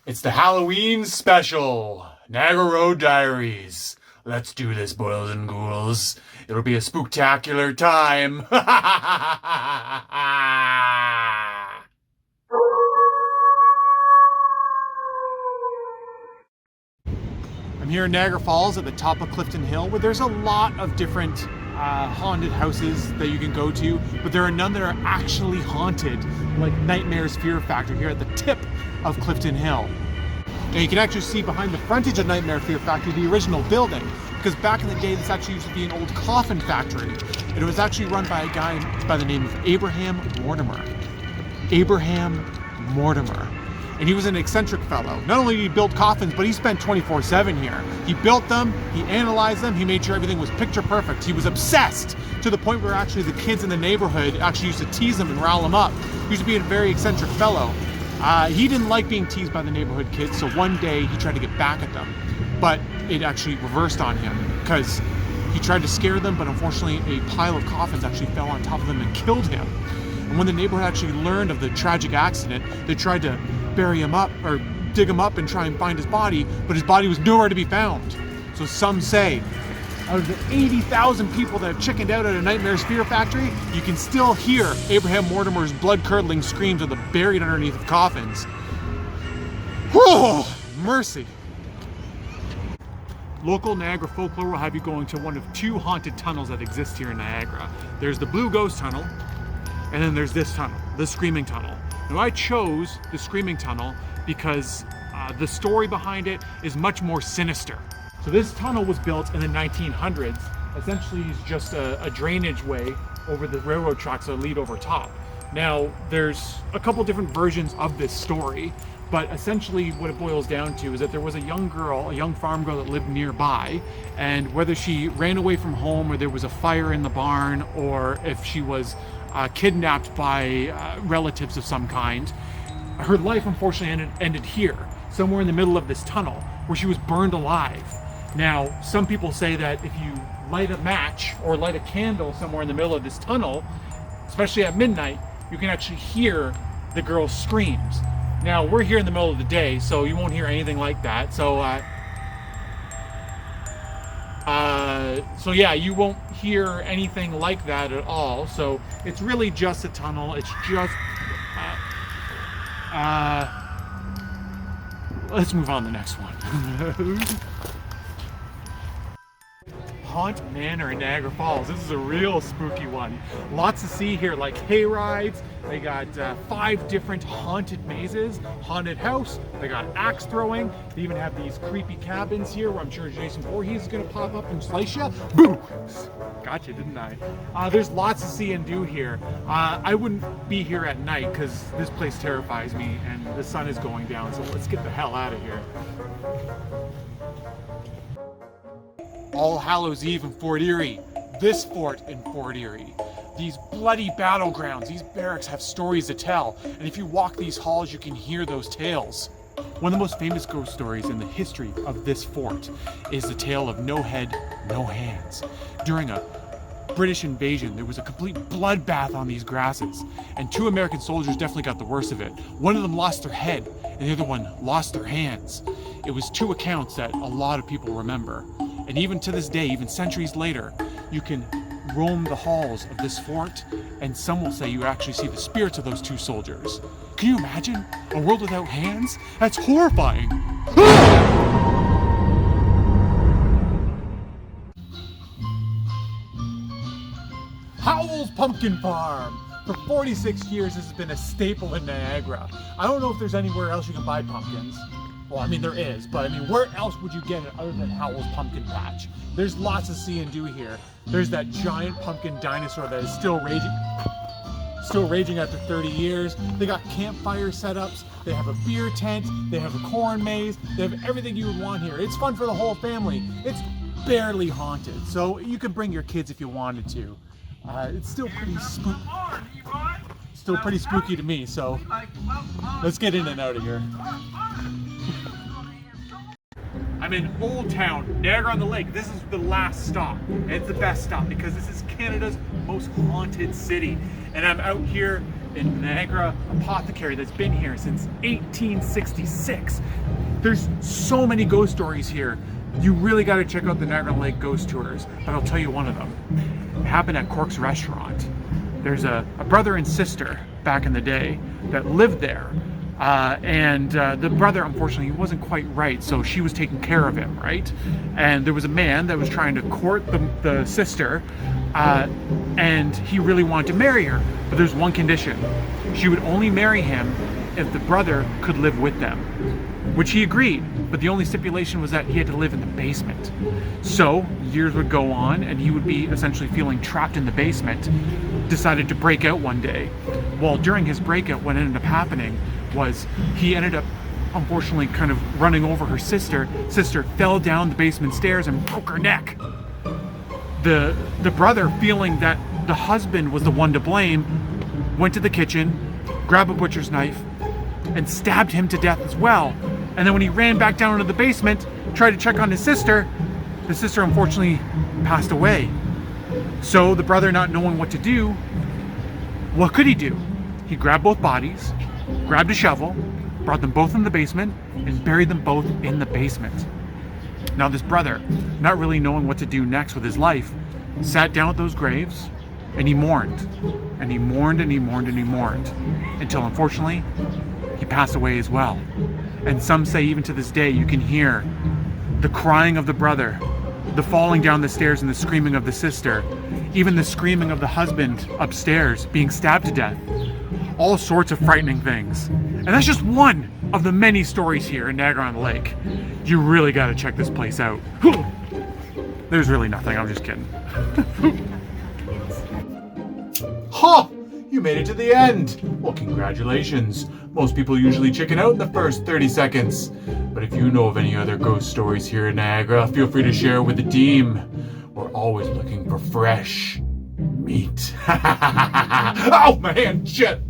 It's the Halloween special, Niagara Road Diaries. Let's do this, boys and ghouls. It'll be a spook-tacular time. I'm here in Niagara Falls at the top of Clifton Hill, where there's a lot of different haunted houses that you can go to, but there are none that are actually haunted, like Nightmare's Fear Factor here at the tip of Clifton Hill. Now you can actually see behind the frontage of Nightmare Fear Factory the original building, because back in the day this actually used to be an old coffin factory, and it was actually run by a guy by the name of Abraham Mortimer. Abraham Mortimer. And he was an eccentric fellow. Not only did he build coffins, but he spent 24/7 here. He built them, he analyzed them, he made sure everything was picture perfect. He was obsessed to the point where actually the kids in the neighborhood actually used to tease him and rile him up. He used to be a very eccentric fellow. He didn't like being teased by the neighborhood kids, so one day he tried to get back at them. But it actually reversed on him, because he tried to scare them, but unfortunately a pile of coffins actually fell on top of them and killed him. And when the neighborhood actually learned of the tragic accident, they tried to bury him up, or dig him up and try and find his body, but his body was nowhere to be found. So some say, out of the 80,000 people that have chickened out at a Nightmare's Fear Factory, you can still hear Abraham Mortimer's blood-curdling screams of the buried underneath of coffins. Whew, mercy. Local Niagara folklore will have you going to one of two haunted tunnels that exist here in Niagara. There's the Blue Ghost Tunnel, and then there's this tunnel, the Screaming Tunnel. Now I chose the Screaming Tunnel because the story behind it is much more sinister. So this tunnel was built in the 1900s. Essentially it's just a drainage way over the railroad tracks that lead over top. Now there's a couple different versions of this story, but essentially what it boils down to is that there was a young girl, a young farm girl that lived nearby, and whether she ran away from home or there was a fire in the barn, or if she was kidnapped by relatives of some kind, her life unfortunately ended here, somewhere in the middle of this tunnel, where she was burned alive. Now, some people say that if you light a match or light a candle somewhere in the middle of this tunnel, especially at midnight, you can actually hear the girl's screams. Now, we're here in the middle of the day, so you won't hear anything like that. So yeah, you won't hear anything like that at all. So it's really just a tunnel. It's just, let's move on to the next one. Haunt Manor in Niagara Falls. This is a real spooky one. Lots to see here, like hay rides. They got 5 different haunted mazes, haunted house. They got axe throwing. They even have these creepy cabins here where I'm sure Jason Voorhees is gonna pop up and slice you. Boom! Gotcha, didn't I? There's lots to see and do here. I wouldn't be here at night because this place terrifies me and the sun is going down, so let's get the hell out of here. All Hallows Eve in Fort Erie, this fort in Fort Erie. These bloody battlegrounds, these barracks have stories to tell, and if you walk these halls, you can hear those tales. One of the most famous ghost stories in the history of this fort is the tale of No Head, No Hands. During a British invasion, there was a complete bloodbath on these grasses, and 2 American soldiers definitely got the worst of it. One of them lost their head, and the other one lost their hands. It was 2 accounts that a lot of people remember. And even to this day, even centuries later, you can roam the halls of this fort, and some will say you actually see the spirits of those 2 soldiers. Can you imagine a world without hands? That's horrifying. Powells Pumpkin Farm. For 46 years, this has been a staple in Niagara. I don't know if there's anywhere else you can buy pumpkins. Well, I mean, there is, but I mean, where else would you get it other than Howell's Pumpkin Patch? There's lots to see and do here. There's that giant pumpkin dinosaur that is still raging after 30 years. They got campfire setups. They have a beer tent. They have a corn maze. They have everything you would want here. It's fun for the whole family. It's barely haunted, so you could bring your kids if you wanted to. It's still pretty spooky to me, so let's get in and out of here. I'm in Old Town, Niagara-on-the-Lake. This is the last stop, and it's the best stop because this is Canada's most haunted city. And I'm out here in Niagara Apothecary that's been here since 1866. There's so many ghost stories here. You really got to check out the Niagara-on-the-Lake ghost tours, but I'll tell you one of them. It happened at Cork's Restaurant. There's a brother and sister back in the day that lived there. The brother, unfortunately, he wasn't quite right, so she was taking care of him, right? And there was a man that was trying to court the sister, and he really wanted to marry her, but there's one condition. She would only marry him if the brother could live with them, which he agreed, but the only stipulation was that he had to live in the basement. So years would go on, and he would be essentially feeling trapped in the basement, decided to break out one day. Well, during his breakout, what ended up happening was he ended up unfortunately kind of running over her sister. Sister fell down the basement stairs and broke her neck. The brother, feeling that the husband was the one to blame, went to the kitchen, grabbed a butcher's knife, and stabbed him to death as well. And then when he ran back down into the basement, tried to check on his sister, the sister unfortunately passed away. So the brother, not knowing what to do, what could he do? He grabbed both bodies, grabbed a shovel, brought them both in the basement, and buried them both in the basement. Now this brother, not really knowing what to do next with his life, sat down at those graves, and he mourned. And he mourned and he mourned and he mourned, until unfortunately, he passed away as well. And some say even to this day, you can hear the crying of the brother, the falling down the stairs and the screaming of the sister, even the screaming of the husband upstairs being stabbed to death. All sorts of frightening things. And that's just one of the many stories here in Niagara-on-the-Lake. You really got to check this place out. There's really nothing, I'm just kidding. Ha! You made it to the end. Well, congratulations. Most people usually chicken out in the first 30 seconds. But if you know of any other ghost stories here in Niagara, feel free to share with the team. We're always looking for fresh meat. Oh man, shit!